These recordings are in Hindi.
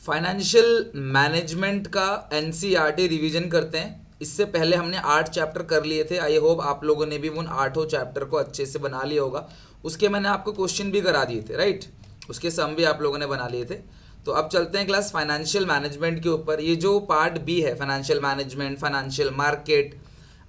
फाइनेंशियल मैनेजमेंट का एनसीईआरटी रिवीजन करते हैं। इससे पहले हमने 8 चैप्टर कर लिए थे। आई होप आप लोगों ने भी उन 8 चैप्टर को अच्छे से बना लिया होगा। उसके मैंने आपको क्वेश्चन भी करा दिए थे, राइट। उसके सम भी आप लोगों ने बना लिए थे। तो अब चलते हैं क्लास फाइनेंशियल मैनेजमेंट के ऊपर। ये जो पार्ट बी है, फाइनेंशियल मैनेजमेंट, फाइनेंशियल मार्केट,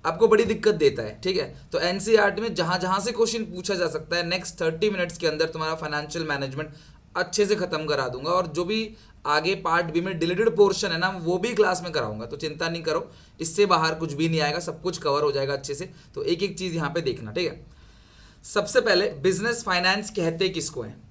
आपको बड़ी दिक्कत देता है, ठीक है। तो एनसीईआरटी में जहां जहां से क्वेश्चन पूछा जा सकता है, नेक्स्ट 30 मिनट्स के अंदर तुम्हारा फाइनेंशियल मैनेजमेंट अच्छे से खत्म करा दूंगा। और जो भी आगे पार्ट बी में डिलीटेड पोर्शन है ना, वो भी क्लास में कराऊंगा, तो चिंता नहीं करो। इससे बाहर कुछ भी नहीं आएगा, सब कुछ कवर हो जाएगा अच्छे से। तो एक एक चीज यहाँ पे देखना, ठीक है। सबसे पहले बिजनेस फाइनेंस कहते किसको है?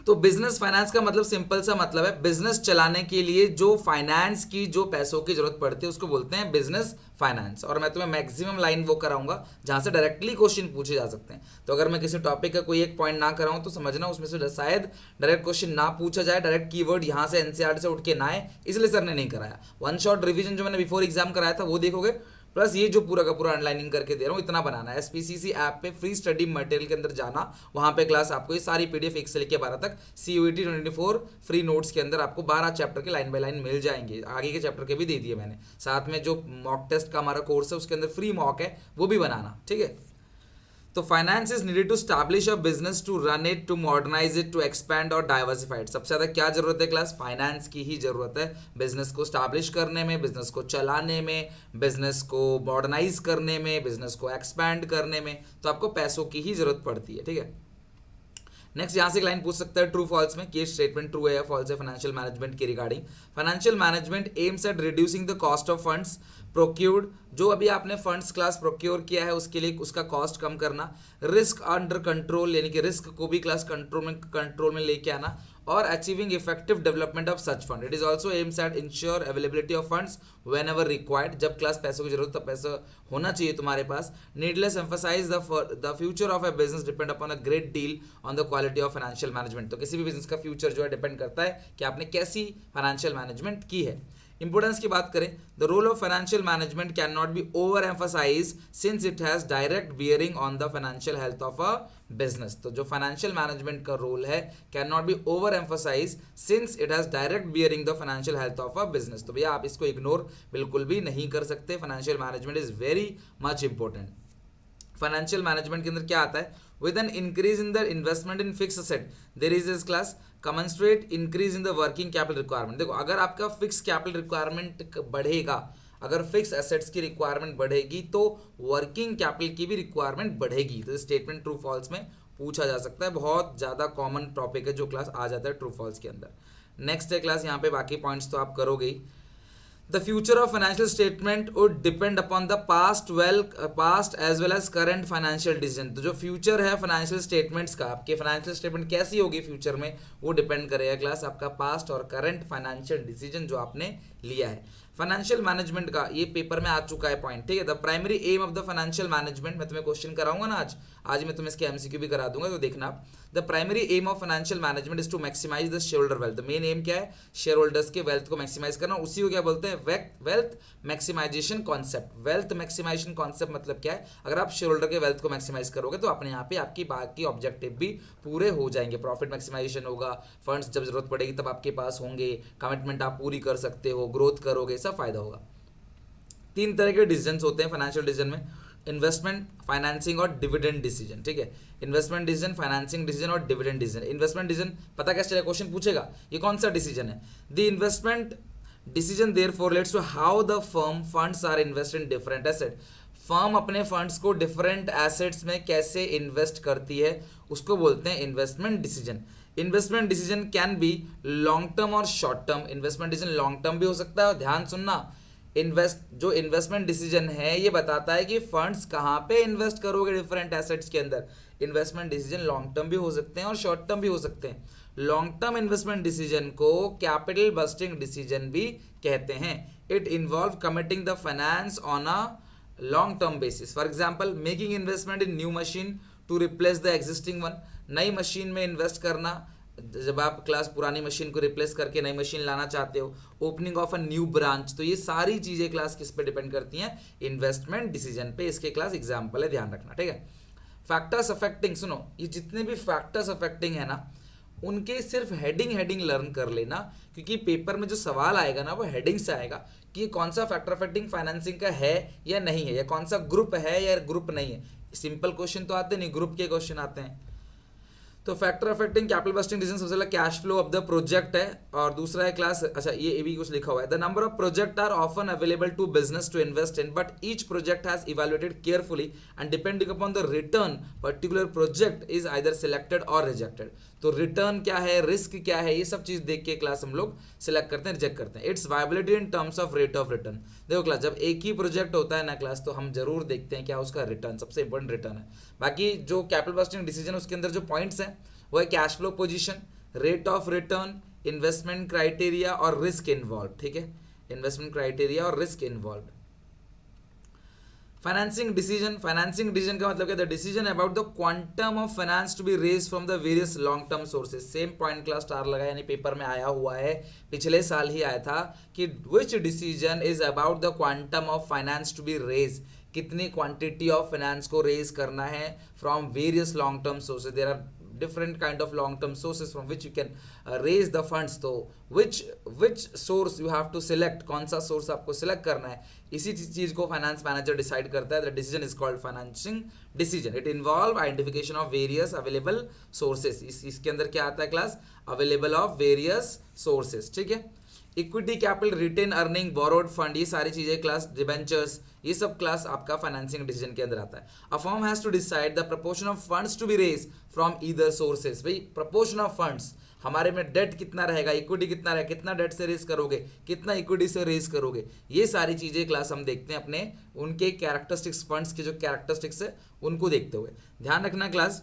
तो बिजनेस फाइनेंस का मतलब सिंपल सा मतलब है, बिजनेस चलाने के लिए जो फाइनेंस की जो पैसों की जरूरत पड़ती है उसको बोलते हैं बिजनेस फाइनेंस। और मैं तुम्हें मैक्सिमम लाइन वो कराऊंगा जहां से डायरेक्टली क्वेश्चन पूछे जा सकते हैं। तो अगर मैं किसी टॉपिक का कोई एक पॉइंट ना कराऊं तो समझना उसमें से शायद डायरेक्ट क्वेश्चन ना पूछा जाए, डायरेक्ट कीवर्ड यहां से एनसीईआरटी से उठ के ना आए, इसलिए सर ने नहीं कराया। वन शॉट रिविजन जो मैंने बिफोर एग्जाम कराया था वो देखोगे, प्लस ये जो पूरा का पूरा अंडरलाइनिंग करके दे रहा हूँ, इतना बनाना है। एसपीसीसी ऐप पे फ्री स्टडी मटेरियल के अंदर जाना, वहां पे क्लास आपको ये सारी पीडीएफ 1 से लेकर 12 तक सीयूईटी 24 फ्री नोट्स के अंदर आपको 12 चैप्टर के लाइन बाय लाइन मिल जाएंगे। आगे के चैप्टर के भी दे दिए मैंने। साथ में जो मॉक टेस्ट का हमारा कोर्स है उसके अंदर फ्री मॉक है, वो भी बनाना, ठीक है। तो finance is needed to establish a business, to run it, to modernise it, to expand और डाइवर्सिफाई इट। सबसे ज्यादा क्या जरूरत है क्लास? फाइनेंस की ही जरूरत है बिजनेस को स्टैब्लिश करने में, बिजनेस को चलाने में, बिजनेस को मॉडर्नाइज करने में, बिजनेस को एक्सपैंड करने में। तो आपको पैसों की ही जरूरत पड़ती है, ठीक है। नेक्स्ट यहां से एक लाइन पूछ सकता है ट्रू फॉल्स में, कि स्टेटमेंट ट्रू है या फॉल्स है फाइनेंशियल मैनेजमेंट के regarding. Financial management aims at reducing the cost of funds procured. जो अभी आपने फंड्स क्लास प्रोक्योर किया है उसके लिए उसका कॉस्ट कम करना। रिस्क अंडर कंट्रोल, यानी कि रिस्क को भी क्लास कंट्रोल में लेके आना। और achieving effective development of such fund. It is also aims at ensure availability of funds whenever required. जब क्लास पैसों की जरूरत तब पैसा होना चाहिए तुम्हारे पास। Needless emphasise the future of a business depend upon a great deal on the quality of financial management. तो किसी भी बिजनेस का फ्यूचर जो है डिपेंड करता है कि आपने कैसी फाइनेंशियल मैनेजमेंट की है। इंपोर्टेंस की बात करें, the role of financial management can not be over emphasise since it has direct bearing on the financial health of a business. तो जो फाइनेंशियल मैनेजमेंट का रोल है can not be over emphasise since it has direct bearing the financial health of a business. तो भैया आप इसको इग्नोर बिल्कुल भी नहीं कर सकते। Financial management is very much important. Financial management के अंदर क्या आता है? With an increase in the investment in fix asset there is is class commensurate increase in the working capital requirement. देखो, अगर आपका फिक्स कैपिटल रिक्वायरमेंट बढ़ेगा, अगर फिक्स एसेट्स की रिक्वायरमेंट बढ़ेगी तो वर्किंग कैपिटल की भी रिक्वायरमेंट बढ़ेगी। तो स्टेटमेंट ट्रू फॉल्स में पूछा जा सकता है। बहुत ज़्यादा कॉमन टॉपिक है जो क्लास आ जाता है ट्रू फॉल्स के अंदर। नेक्स्ट है क्लास, यहाँ पे बाकी पॉइंट्स तो आप करोगे ही। The future of financial statement would depend upon the past as well as current financial decision। तो जो फ्यूचर है फाइनेंशियल स्टेटमेंट्स का, आपके फाइनेंशियल स्टेटमेंट कैसी होगी फ्यूचर में, वो डिपेंड करेगा क्लास आपका पास्ट और करंट फाइनेंशियल डिसीजन जो आपने लिया है। फाइनेंशियल मैनेजमेंट का ये पेपर में आ चुका है पॉइंट, ठीक है। The primary aim of the financial management, मैं तुम्हें क्वेश्चन कराऊंगा ना आज मैं तुम्हें इसके एमसीक्यू भी करा दूंगा, तो देखना आप। The primary aim of financial management is to maximise the share holder wealth. Main aim क्या है? शेयर होल्डर्स के वेल्थ को मैक्सिमाइज करना। उसी को क्या बोलते हैं? Wealth maximisation concept. Wealth maximisation concept मतलब क्या है? अगर आप शेयर होल्डर के वेल्थ को मैक्सिमाइज करोगे तो अपने यहाँ पे आपकी बाकी ऑब्जेक्टिव भी पूरे हो जाएंगे। प्रॉफिट मैक्सिमाइजेशन होगा, फंड्स जब जरूरत पड़ेगी तब आपके पास होंगे, कमिटमेंट आप पूरी कर सकते हो, ग्रोथ करोगे, सब फायदा होगा। 3 तरह के डिसीजन होते हैं फाइनेंशियल डिसीजन में, इन्वेस्टमेंट, फाइनेंसिंग और डिविडेंड डिसीजन, ठीक है। इन्वेस्टमेंट डिसीजन, फाइनेंसिंग डिसीजन और डिविडेंड डिसीजन। इन्वेस्टमेंट डिसीजन पता कैसे चलेगा? क्वेश्चन पूछेगा ये कौन सा डिसीजन है। The investment decision therefore relates to how the firm funds are invested in different asset. Firm अपने फंड्स को डिफरेंट एसेट्स में कैसे इन्वेस्ट करती है उसको बोलते हैं investment decision. Investment decision can be long term और short term. Investment decision long term भी हो सकता है, और ध्यान सुनना, जो इन्वेस्टमेंट डिसीजन है ये बताता है कि फंड्स कहाँ पे इन्वेस्ट करोगे डिफरेंट एसेट्स के अंदर। इन्वेस्टमेंट डिसीजन लॉन्ग टर्म भी हो सकते हैं और शॉर्ट टर्म भी हो सकते हैं। लॉन्ग टर्म इन्वेस्टमेंट डिसीजन को कैपिटल बस्टिंग डिसीजन भी कहते हैं। It involve committing the finance on a long term basis. For example, making investment in new machine to replace the existing one. नई मशीन में इन्वेस्ट करना, जब आप क्लास पुरानी मशीन को रिप्लेस करके नई मशीन लाना चाहते हो। Opening of a new branch, तो ये सारी चीजें क्लास किस पे डिपेंड करती हैं? इन्वेस्टमेंट डिसीजन पे। इसके क्लास एग्जाम्पल है, ध्यान रखना, ठीक है। फैक्टर्स अफेक्टिंग, सुनो, ये जितने भी फैक्टर्स अफेक्टिंग है ना, उनके सिर्फ हेडिंग लर्न कर लेना, क्योंकि पेपर में जो सवाल आएगा ना वो हेडिंग से आएगा कि कौन सा फैक्टर अफेक्टिंग फाइनेंसिंग का है या नहीं है, या कौन सा ग्रुप है या ग्रुप नहीं है। सिंपल क्वेश्चन तो आते नहीं, ग्रुप के क्वेश्चन आते हैं। तो factor affecting capital budgeting decision सबसे पहले cash flow of the project है, और दूसरा है क्लास, अच्छा ये भी कुछ लिखा हुआ है, the number of project are often available to business to invest in, but each project has evaluated carefully and depending upon the return particular project is either selected और रिजेक्टेड। तो रिटर्न क्या है, रिस्क क्या है, ये सब चीज देख के क्लास हम लोग सिलेक्ट करते हैं, रिजेक्ट करते हैं। It's viability in terms of rate of return. देखो क्लास, जब एक ही प्रोजेक्ट होता है ना क्लास, तो हम जरूर देखते हैं क्या उसका रिटर्न, सबसे इंपॉर्टेंट रिटर्न है। बाकी जो कैपिटल बस्टिंग डिसीजन उसके अंदर जो पॉइंट्स हैं वो है cash flow position, rate of return, investment criteria और रिस्क इन्वॉल्व। ठीक है, इन्वेस्टमेंट क्राइटेरिया और रिस्क इन्वॉल्व। फाइनेंसिंग डिसीजन का मतलब क्या है, the decision about the quantum of finance to be raise from the various long term sources. Same point class star लगा, यानी पेपर में आया हुआ है, पिछले साल ही आया था कि which decision is about the quantum of finance to be raise, कितनी क्वांटिटी ऑफ फाइनेंस को रेज करना है from various long term sources. There are different kind of long term sources from which you can raise the funds। तो which source you have to select, कौन सा source आपको select करना है, इसी चीज को फाइनेंस मैनेजर डिसाइड करता है। The decision is called financing decision। It involve identification of various available sources। इसके अंदर क्या आता है class, available of various sources। ठीक है, equity capital, retain earning, borrowed fund, ये सारी चीजें क्लास, डिबेंचर्स, ये सब क्लास आपका फाइनेंसिंग डिसीजन के अंदर आता है। A firm has to decide the proportion of funds to be raise from either sources. भाई प्रपोर्शन ऑफ फंड्स, हमारे में डेट कितना रहेगा, इक्विटी कितना रहेगा, कितना डेट से रेज करोगे, कितना इक्विटी से रेज करोगे, ये सारी चीजें क्लास हम देखते हैं अपने उनके कैरेक्टरिस्टिक्स, फंड्स के जो कैरेक्टरिस्टिक्स है उनको देखते हुए। ध्यान रखना class,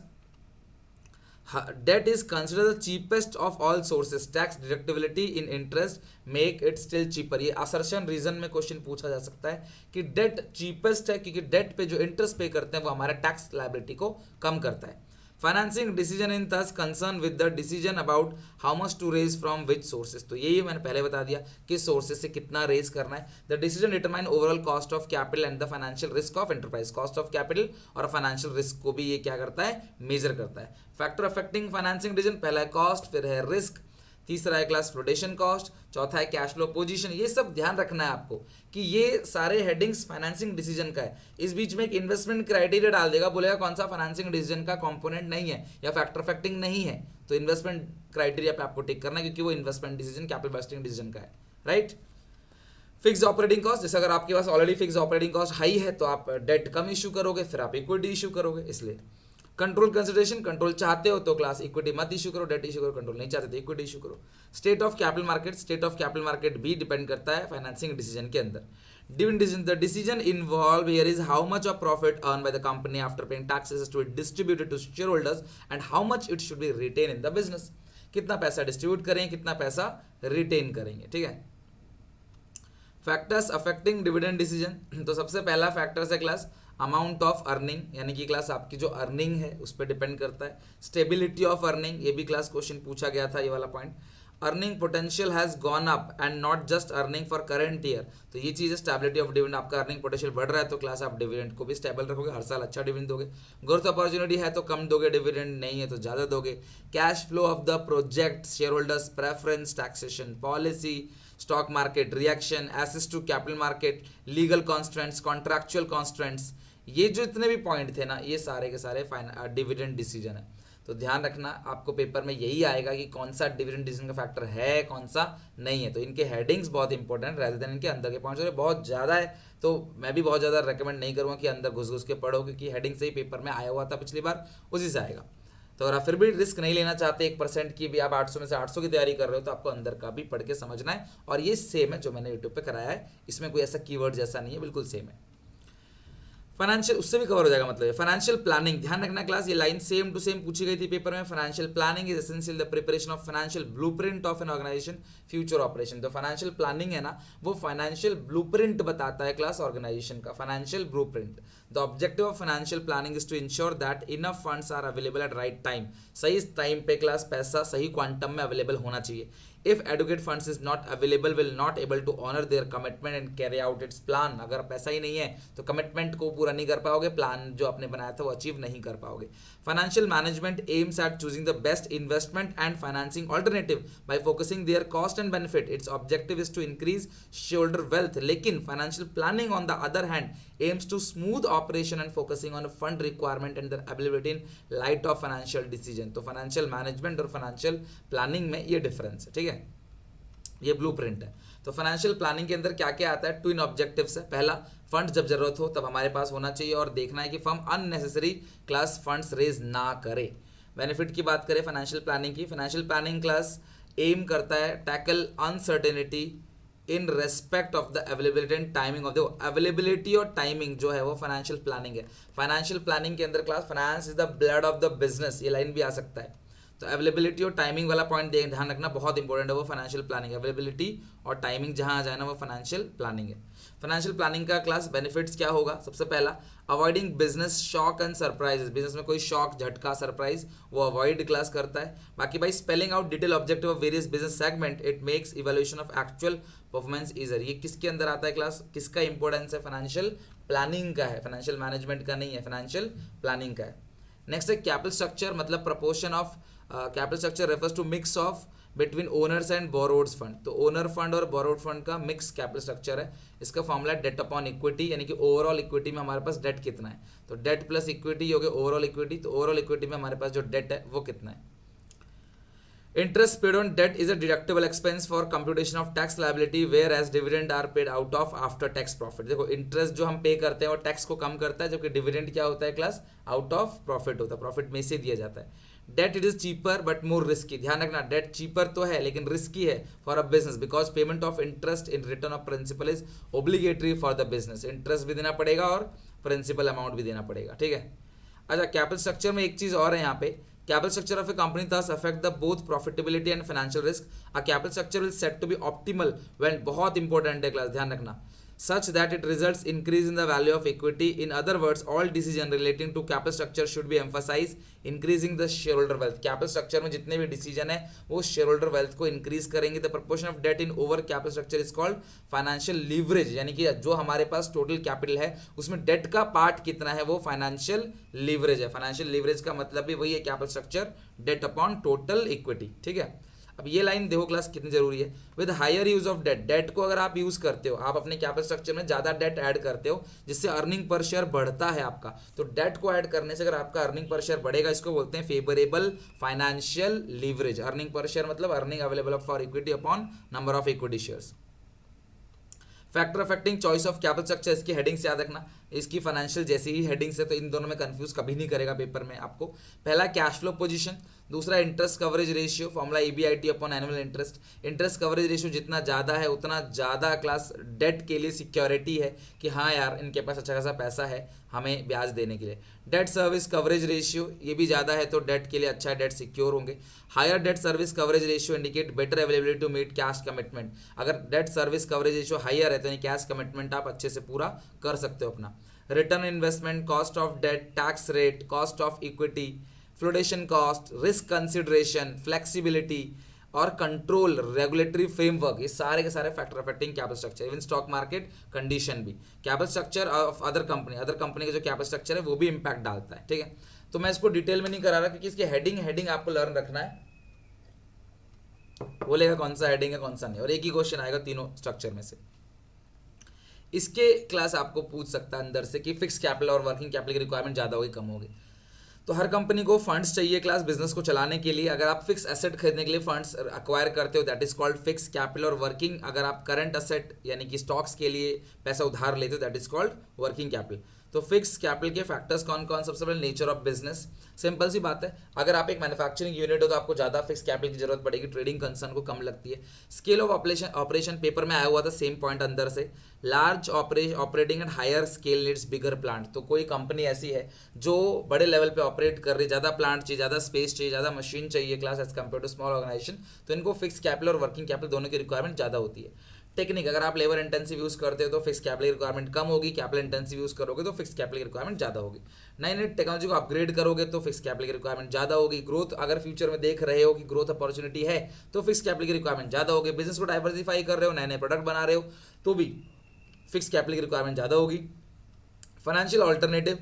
debt is considered the cheapest of all sources, tax deductibility in interest make it still cheaper। ये assertion reason में क्वेश्चन पूछा जा सकता है कि डेट चीपेस्ट है क्योंकि डेट पे जो इंटरेस्ट पे करते हैं वो हमारा टैक्स लायबिलिटी को कम करता है। Financing decision in thus concern with the decision about how much to raise from which sources. तो यही मैंने पहले बता दिया कि सोर्सेज से कितना रेज करना है। The decision determine overall cost of capital and the financial risk of enterprise. Cost of capital और फाइनेंशियल रिस्क को भी ये क्या करता है, मेजर करता है। फैक्टर अफेक्टिंग फाइनेंसिंग डिसीजन, पहला है कॉस्ट, फिर है रिस्क, तीसरा है क्लास फ्लोटेशन कॉस्ट, चौथा है कैश फ्लो पोजीशन। ये सब ध्यान रखना है आपको कि ये सारे हेडिंग्स फाइनेंसिंग डिसीजन का है। इस बीच में एक इन्वेस्टमेंट क्राइटेरिया डाल देगा, बोलेगा कौन सा फाइनेंसिंग डिसीजन का कंपोनेंट नहीं है या फैक्टर अफेक्टिंग नहीं है, तो इन्वेस्टमेंट क्राइटेरिया पे आपको टिक करना है क्योंकि वो investment decision capital budgeting decision का है, राइट। फिक्स ऑपरेटिंग कॉस्ट, जैसे अगर आपके पास already fix operating cost high है तो आप डेट कम इशू करोगे, फिर आप इक्विटी इशू करोगे, इसलिए। कंट्रोल कंसिडरेशन, कंट्रोल चाहते हो तो क्लास इक्विटी मत इशू करो, डेट इशू करो, कंट्रोल नहीं चाहते तो इक्विटी इशू करो। State of capital market, state of capital market भी डिपेंड करता है फाइनेंसिंग डिसीजन के अंदर। Dividend decision, the decision involve here is how much of profit earn by the company after paying taxes to be distributed to share holders and how much it should be retain in the business. कितना पैसा डिस्ट्रीब्यूट करेंगे, कितना पैसा रिटेन करेंगे, ठीक है। फैक्टर्स अफेक्टिंग डिविडेंड डिसीजन, तो सबसे पहला फैक्टर्स है क्लास अमाउंट ऑफ अर्निंग, यानी कि क्लास आपकी जो अर्निंग है उस पर डिपेंड करता है। स्टेबिलिटी ऑफ अर्निंग, ये भी क्लास क्वेश्चन पूछा गया था, ये वाला point. Earning potential has gone up and not just earning for current year, तो ये चीज़ है स्टेबिलिटी ऑफ डिविडेंड। आपका अर्निंग पोटेंशियल बढ़ रहा है तो क्लास आप डिविडेंड को भी स्टेबल रखोगे, हर साल अच्छा डिविडेंड दोगे। ग्रोथ अपॉर्चुनिटी है तो कम दोगे डिविडेंड, नहीं है तो ज़्यादा दोगे। Cash flow of the project, share holders preference, taxation policy, stock market reaction, access to capital market, legal constraints, contractual constraints, ये जो इतने भी पॉइंट थे ना ये सारे के सारे डिविडेंड डिसीजन है। तो ध्यान रखना आपको पेपर में यही आएगा कि कौन सा डिविडेंड डिसीजन का फैक्टर है, कौन सा नहीं है। तो इनके हेडिंग्स बहुत इंपॉर्टेंट रहते देन इनके अंदर के पॉइंट्स बहुत ज़्यादा है, तो मैं भी बहुत ज़्यादा रेकमेंड नहीं करूँगा कि अंदर घुस के पढ़ो, क्योंकि हेडिंग से ही पेपर में आया हुआ था पिछली बार, उसी से आएगा। तो अगर आप फिर भी रिस्क नहीं लेना चाहते 1% की भी, आप 800 में से 800 की तैयारी कर रहे हो, तो आपको अंदर का भी पढ़ के समझना है। और ये सेम है जो मैंने यूट्यूब पे कराया है, इसमें कोई ऐसा कीवर्ड जैसा नहीं है, बिल्कुल सेम है। फाइनेंशियल उससे भी कवर हो जाएगा, मतलब फाइनेंशियल प्लानिंग, ध्यान रखना क्लास, ये लाइन सेम टू सेम पूछी गई थी पेपर में। Financial planning is essential the preparation of financial blueprint of an organisation future operation. तो फाइनेंशियल प्लानिंग है ना, वो फाइनेंशियल ब्लूप्रिंट बताता है क्लास ऑर्गेनाइजेशन का, financial blueprint. The objective of financial planning is to ensure that enough funds are available at right time. सही टाइम पे क्लास पैसा सही क्वांटम में अवेलेबल होना चाहिए। If adequate funds is not available will not able to honour their commitment and carry out its plan. अगर पैसा ही नहीं है तो कमिटमेंट को पूरा नहीं कर पाओगे, प्लान जो आपने बनाया था वो अचीव नहीं कर पाओगे। Financial management aims at choosing the best investment and financing alternative by focusing their cost and benefit. Its objective is to increase shareholder wealth. लेकिन financial planning on the other hand aims to smooth operation and focusing on fund requirement and their availability in light of financial decision। तो फाइनेंशियल मैनेजमेंट और फाइनेंशियल प्लानिंग में ये डिफरेंस है, ठीक है, ये ब्लूप्रिंट है। तो फाइनेंशियल प्लानिंग के अंदर क्या क्या आता है, ट्विन ऑब्जेक्टिव्स है। पहला, फंड जब जरूरत हो तब हमारे पास होना चाहिए और देखना है कि firm unnecessary class funds raise ना करे। बेनिफिट की बात करें फाइनेंशियल प्लानिंग की, फाइनेंशियल प्लानिंग क्लास एम करता है tackle uncertainty in respect of the availability and timing of the availability और टाइमिंग जो है वो फाइनेंशियल प्लानिंग है। फाइनेंशियल प्लानिंग के अंदर class finance is the blood of the business, ये लाइन भी आ सकता है। तो अवेलेबिलिटी और टाइमिंग वाला पॉइंट ध्यान रखना बहुत इंपॉर्टेंट है, वो फाइनेंशियल प्लानिंग। अवेलेबिलिटी और टाइमिंग जहां आ जाए ना वो फाइनेंशियल प्लानिंग है। फाइनेंशियल प्लानिंग का क्लास बेनिफिट्स क्या होगा, सबसे पहला avoiding business shock and surprises. Business में कोई शॉक, झटका, सरप्राइज वो अवॉइड क्लास करता है। बाकी by spelling out detail objective of various business segment it makes evaluation of actual performance easier. ये किसके अंदर आता है क्लास, किसका इंपॉर्टेंस है, फाइनेंशियल प्लानिंग का है, फाइनेंशियल मैनेजमेंट का नहीं है, फाइनेंशियल प्लानिंग का है। नेक्स्ट है कैपिटल स्ट्रक्चर, मतलब proportion of capital structure refers to mix of between owners and borrowers fund. तो ओनर फंड और बोरोड फंड का मिक्स कैपिटल स्ट्रक्चर है। इसका फॉर्मूला है डेट अपॉन इक्विटी, यानी कि ओवरऑल इक्विटी में हमारे पास डेट कितना है। तो डेट प्लस इक्विटी हो गया ओवरऑल इक्विटी, तो ओवरऑल इक्विटी में हमारे पास जो डेट है वो कितना है। Interest paid on debt is a deductible expense for computation of tax liability whereas dividend are paid out of after tax profit. देखो इंटरेस्ट जो हम पे करते हैं वो टैक्स को कम करता है, जबकि डिविडेंड क्या होता है क्लास, आउट ऑफ प्रॉफिट होता है, प्रॉफिट में से दिया जाता है। Debt it is cheaper but more risky, ध्यान रखना डेट चीपर तो है लेकिन रिस्की है for a business, because payment of interest in return of principal is obligatory for the business. Interest भी देना पड़ेगा और प्रिंसिपल अमाउंट भी देना पड़ेगा, ठीक है। अच्छा, कैपिटल स्ट्रक्चर में एक चीज और है यहाँ पे, capital structure of a company thus affect the both profitability and financial risk. A capital structure will set to be optimal when, बहुत important है क्लास, ध्यान रखना, such that it results increase in the value of equity. In other words, all decision relating to capital structure should be emphasized increasing the shareholder wealth. capital structure में जितने भी decision है वो shareholder wealth को increase करेंगे। The proportion of debt in over capital structure is called financial leverage, यानी कि जो हमारे पास total capital है उसमें debt का part कितना है वो financial leverage है। financial leverage का मतलब भी वही है capital structure, debt upon total equity, ठीक है। अब ये लाइन देखो क्लास कितनी जरूरी है, with higher use of debt. Debt को अगर आप यूज करते हो, आप अपने कैपिटल स्ट्रक्चर में ज्यादा डेट ऐड करते हो जिससे अर्निंग पर शेयर बढ़ता है आपका, तो डेट को ऐड करने से अगर आपका अर्निंग पर शेयर बढ़ेगा, इसको बोलते हैं favourable financial leverage. Earning per share मतलब earning available for equity upon number of equity shares. Factor affecting choice of capital structure, इसकी हेडिंग से याद रखना, इसकी फाइनेंशियल जैसी ही हेडिंग से, तो इन दोनों में कंफ्यूज कभी नहीं करेगा पेपर में आपको। पहला कैश फ्लो पोजीशन, दूसरा interest coverage ratio, formula EBIT upon annual interest. Interest coverage ratio जितना ज़्यादा है उतना ज़्यादा क्लास डेट के लिए सिक्योरिटी है कि हाँ यार इनके पास अच्छा खासा पैसा है हमें ब्याज देने के लिए। डेट सर्विस कवरेज रेशियो ये भी ज़्यादा है तो डेट के लिए अच्छा है, डेट सिक्योर होंगे। Higher debt service coverage ratio indicate better availability to meet cash commitment. अगर debt service coverage ratio higher है तो कैश कमिटमेंट आप अच्छे से पूरा कर सकते हो अपना। Return investment, cost of debt, tax rate, cost of equity, flotation cost, risk consideration, flexibility और कंट्रोल, रेगुलेटरी फ्रेमवर्क, ये सारे के सारे factor affecting capital structure. Even stock market condition भी, capital structure of other company का जो कैपिटल स्ट्रक्चर है वो भी इंपैक्ट डालता है, ठीक है। तो मैं इसको डिटेल में नहीं करा रहा क्योंकि इसकी हेडिंग आपको लर्न रखना है, बोलेगा कौन सा हेडिंग है कौन सा नहीं, और एक ही क्वेश्चन आएगा तीनों स्ट्रक्चर में से। इसके क्लास आपको पूछ सकता है अंदर से कि फिक्स कैपिटल और वर्किंग कैपिटल की रिक्वायरमेंट ज़्यादा होगी कम होगी। तो हर कंपनी को फंड्स चाहिए क्लास बिजनेस को चलाने के लिए। अगर आप फिक्स एसेट खरीदने के लिए फंड्स अक्वायर करते हो that is called fix capital, और वर्किंग अगर आप करंट एसेट यानी कि स्टॉक्स के लिए पैसा उधार लेते हो that is called working capital. तो फिक्स कैपिटल के फैक्टर्स कौन कौन, सबसे पहले नेचर ऑफ बिजनेस, सिंपल सी बात है, अगर आप एक मैन्युफैक्चरिंग यूनिट हो तो आपको ज़्यादा फिक्स कैपिटल की जरूरत पड़ेगी, ट्रेडिंग कंसर्न को कम लगती है। स्केल ऑफ ऑपरेशन पेपर में आया हुआ था सेम पॉइंट अंदर से, large operating and higher scale needs bigger plant. तो कोई कंपनी ऐसी है जो बड़े लेवल पे ऑपरेट कर रही है, ज़्यादा प्लांट चाहिए, ज़्यादा स्पेस चाहिए, ज़्यादा मशीन चाहिए class as compare to small organisation, तो इनको फिक्स कैपिटल और वर्किंग कैपिटल दोनों की रिक्वायरमेंट ज़्यादा होती है। टेक्निक, अगर आप लेबर इंटेंसिव यूज़ करते हो तो फिक्स कैपिटल रिक्वायरमेंट कम होगी, कैपिटल इंटेंसिव यूज़ करोगे तो फिक्स कैपिटल रिक्वायरमेंट ज़्यादा होगी। नई नई टेक्नोलॉजी को अपग्रेड करोगे तो फिक्स कैपिटल रिक्वायरमेंट ज़्यादा होगी। ग्रोथ अगर फ्यूचर में देख रहे हो कि ग्रोथ अपॉर्चुनिटी है तो फिक्स कैपिटल की रिक्वायरमेंट ज़्यादा होगी। बिजनेस को डाइवर्सिफाई कर रहे हो, नए नए प्रोडक्ट बना रहे हो तो भी फिक्स कैपिटल की रिक्वायरमेंट ज़्यादा होगी। Financial alternative,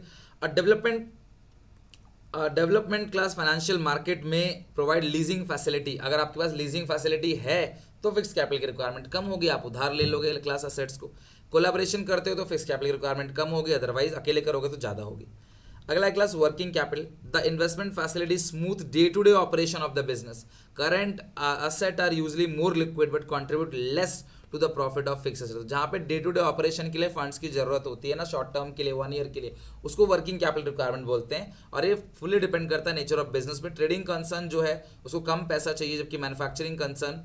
development class financial market में प्रोवाइड लीजिंग फैसिलिटी, अगर आपके पास लीजिंग फैसिलिटी है तो फिक्स कैपिटल की रिक्वायरमेंट कम होगी, आप उधार ले लोगे क्लास असेट्स को। कोलैबोरेशन करते हो तो फिक्स कैपिटल की रिक्वायरमेंट कम होगी, अदरवाइज अकेले करोगे तो ज़्यादा होगी। अगला class working capital, the investment facility smooth day to day operation of the business, current asset are usually more liquid but contribute less to the profit of fix asset. जहाँ पे डे टू डे ऑपरेशन के लिए फंड्स की जरूरत होती है ना, शॉर्ट टर्म के लिए 1 ईयर के लिए, उसको वर्किंग कैपिटल रिक्वायरमेंट बोलते हैं। और ये फुली डिपेंड करता है नेचर ऑफ बिजनेस पे। ट्रेडिंग कंसर्न जो है उसको कम पैसा चाहिए, जबकि मैन्युफैक्चरिंग कंसर्न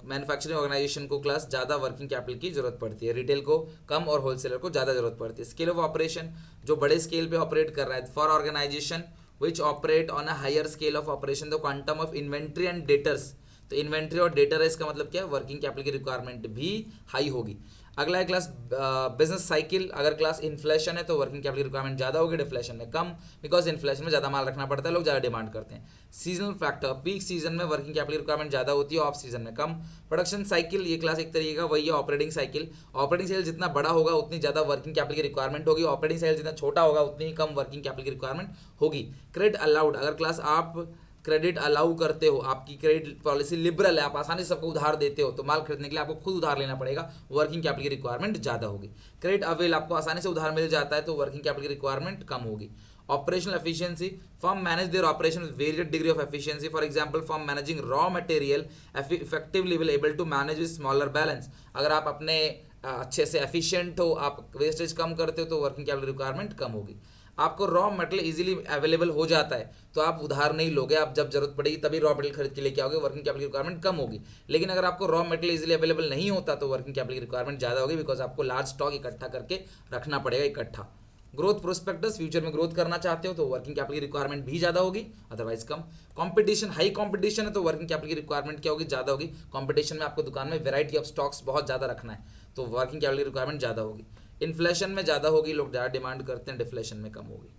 मैन्युफैक्चरिंग ऑर्गेनाइजेशन को क्लास ज़्यादा वर्किंग कैपिटल की जरूरत पड़ती है, रिटेल को कम और होलसेलर को ज़्यादा जरूरत पड़ती है। स्केल ऑफ ऑपरेशन, जो बड़े स्केल पे ऑपरेट कर रहा है, for organisation which operate on a higher scale of operation the quantum of inventory and debtors, तो इन्वेंट्री और डेटर है, इसका मतलब क्या है, वर्किंग कैपिटल की रिक्वायरमेंट भी हाई होगी। अगला है क्लास बिजनेस साइकिल, अगर क्लास इन्फ्लेशन है तो वर्किंग कैपिटल रिक्वायरमेंट ज़्यादा होगी, डिफ्लेशन में कम, बिकॉज इन्फ्लेशन में ज़्यादा माल रखना पड़ता है, लोग ज़्यादा डिमांड करते हैं। सीजनल फैक्टर, पीक सीजन में वर्किंग कैपिटल रिक्वायरमेंट ज़्यादा होती है, ऑफ सीजन में कम। प्रोडक्शन साइकिल, ये क्लास एक तरीके का वही है ऑपरेटिंग साइकिल, ऑपरेटिंग साइकिल जितना बड़ा होगा उतनी ज़्यादा वर्किंग कैपिटल की रिक्वायरमेंट होगी, ऑपरेटिंग साइकिल जितना छोटा होगा उतनी ही कम वर्किंग कैपिटल की रिक्वायरमेंट होगी। क्रेडिट अलाउड, अगर क्लास आप क्रेडिट अलाउ करते हो, आपकी क्रेडिट पॉलिसी लिबरल है, आप आसानी से सबको उधार देते हो, तो माल खरीदने के लिए आपको खुद उधार लेना पड़ेगा, वर्किंग कैपिटल की रिक्वायरमेंट ज़्यादा होगी। क्रेडिट अवेल, आपको आसानी से उधार मिल जाता है तो वर्किंग कैपिटल की रिक्वायरमेंट कम होगी। Operational efficiency, firm manage their operation with varied degree of efficiency, for example firm managing raw material effectively will able to manage with smaller balance, अगर आप अपने अच्छे से एफिशिएंट हो, आप वेस्टेज कम करते हो तो वर्किंग कैपिटल रिक्वायरमेंट कम होगी। आपको रॉ मटेरियल इजीली अवेलेबल हो जाता है तो आप उधार नहीं लोगे, आप जब जरूरत पड़ेगी तभी रॉ मटेरियल खरीद के लेके आओगे, वर्किंग कैपिटल की रिक्वायरमेंट कम होगी। लेकिन अगर आपको रॉ मटेरियल इजीली अवेलेबल नहीं होता तो वर्किंग कैपिटल की रिक्वायरमेंट ज़्यादा होगी, बिकॉज आपको लार्ज स्टॉक इकट्ठा करके रखना पड़ेगा इकट्ठा। ग्रोथ प्रोस्पेक्टस, फ्यूचर में ग्रोथ करना चाहते हो तो वर्किंग कैपिटल की रिक्वायरमेंट भी ज़्यादा होगी, अदरवाइज कम। कंपटीशन, हाई कंपटीशन है तो वर्किंग कैपिटल की रिक्वायरमेंट क्या होगी, ज़्यादा होगी। कंपटीशन में आपको दुकान में वैरायटी ऑफ स्टॉक्स बहुत ज़्यादा रखना है तो वर्किंग कैपिटल की रिक्वायरमेंट ज़्यादा होगी। इन्फ्लेशन में ज़्यादा होगी, लोग ज़्यादा डिमांड करते हैं, डिफ्लेशन में कम होगी।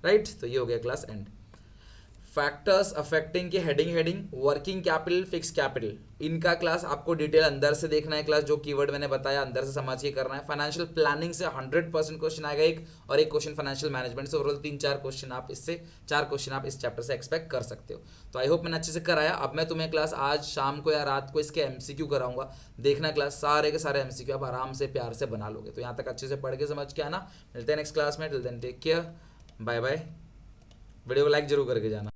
राइट, तो ये हो गया क्लास एंड। फैक्टर्स अफेक्टिंग के heading working capital, fix capital, इनका क्लास आपको डिटेल अंदर से देखना है, क्लास जो कीवर्ड मैंने बताया अंदर से समझ के करना है। फाइनेंशियल प्लानिंग से 100% क्वेश्चन आएगा एक, और एक क्वेश्चन फाइनेंशियल मैनेजमेंट से, ओवरऑल 3-4 क्वेश्चन आप इससे 4 क्वेश्चन आप इस चैप्टर से एक्सपेक्ट कर सकते हो। तो आई होप मैंने अच्छे से कराया। अब मैं तुम्हें क्लास आज शाम को या रात को इसके MCQ कराऊंगा, देखना क्लास सारे के सारे MCQ आप आराम से प्यार से बना लोगे। तो यहाँ तक अच्छे से पढ़ के समझ के आना। मिलते हैं नेक्स्ट क्लास में, till then take care, bye bye. Video को लाइक जरूर करके जाना।